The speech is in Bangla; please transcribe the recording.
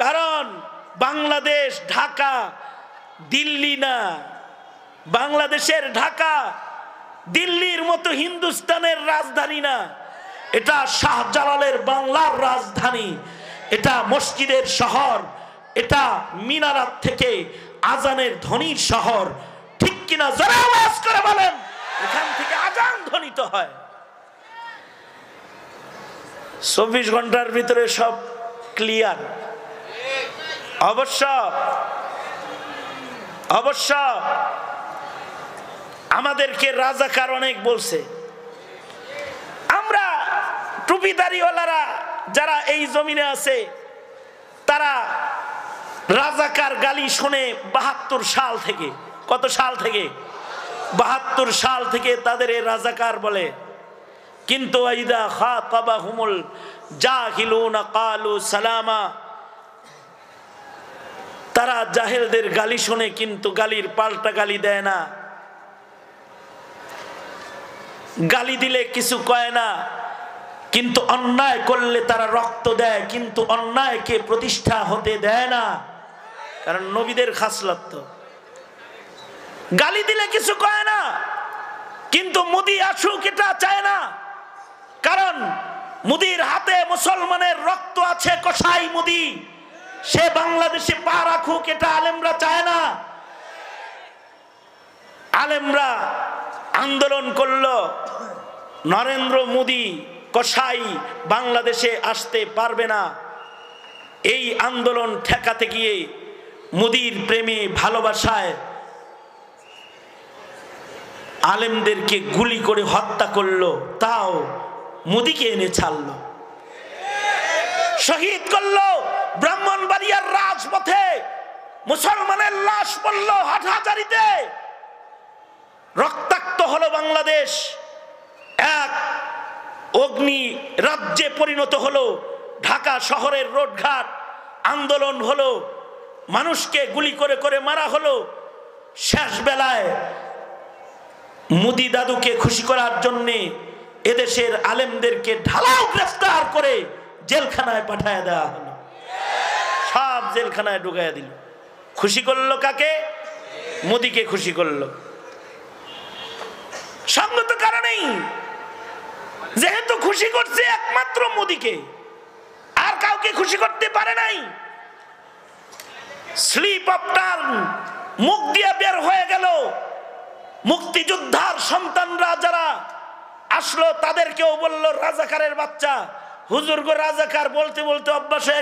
কারণ বাংলাদেশ ঢাকা দিল্লি না, বাংলাদেশের ঢাকা দিল্লির মতো হিন্দুস্তানের রাজধানী না, এটা শাহজালালের বাংলার রাজধানী, এটা মসজিদের শহর, এটা মিনারাত থেকে আজানের ধ্বনির শহর। ঠিক কিনা? যারা আওয়াজ করে বলেন, এখান থেকে আজান ধ্বনিত হয়। 24 ঘন্টার ভিতরে সব ক্লিয়ার। অবশ্য অবশ্য আমাদেরকে রাজাকার অনেক বলছে। আমরা টুপিদারিওয়ালারা যারা এই জমিনে আছে, তারা রাজাকার গালি শুনে 72 সাল থেকে। কত সাল থেকে? 72 সাল থেকে তাদের এই রাজাকার বলে। কিন্তু আইদা খাতাবাহুমুল জাহিলুনা ক্বালু সালামা, তারা জাহেলদের গালি শুনে কিন্তু গালির পাল্টা গালি দেয় না। গালি দিলে কিছু কয় না, কিন্তু অন্যায় করলে তারা রক্ত দেয়, কিন্তু অন্যায়কে প্রতিষ্ঠা হতে দেয় না। কারণ নবীদের খাসলত তো। গালি দিলে কিছু কয় না, কিন্তু মোদি আসুক এটা চায় না। কারণ মোদির হাতে মুসলমানের রক্ত আছে, কসাই মোদি, সে বাংলাদেশে পা রাখুক এটা আলেমরা চায় না। আলেমরা আন্দোলন করলো, নরেন্দ্র মোদি কসাই বাংলাদেশে আসতে পারবে না। এই আন্দোলন ঠেকাতে গিয়ে মোদির প্রেমে ভালোবাসায় আলেমদেরকে গুলি করে হত্যা করলো, তাও মোদিকে এনে ছাড়লো। শহীদ করলো ব্রাহ্মণবাড়িয়ার রাজপথে, মুসলমানের লাশ পড়ল হাটহাজারিতে। রক্তাক্ত হলো বাংলাদেশ, এক অগ্নি রাজ্যে পরিণত হলো। ঢাকা শহরের রোডঘাট আন্দোলন হলো, মানুষকে গুলি করে করে মারা হলো। শেষ বেলায় মোদি দাদুকে খুশি করার জন্যে এদেশের আলেমদেরকে ঢালাও গ্রেফতার করে জেলখানায় পাঠায় দেওয়া হলো, সব জেলখানায় ঢুকাইয়া দিল। খুশি করলো কাকে? মোদিকে খুশি করলো। সঙ্গত কারণেই, যেহেতু খুশি করছে একমাত্র মোদিকে, আর কাউকে খুশি করতে পারে নাই। স্লিপ অফ টার্ন মুখ দিয়ে বের হয়ে গেল। মুক্তিযোদ্ধার সন্তানরা যারা আসলো তাদেরকেও বলল রাজাকারের বাচ্চা। হুজুর গো রাজাকার বলতে বলতে অভ্যাস হয়ে গেছে।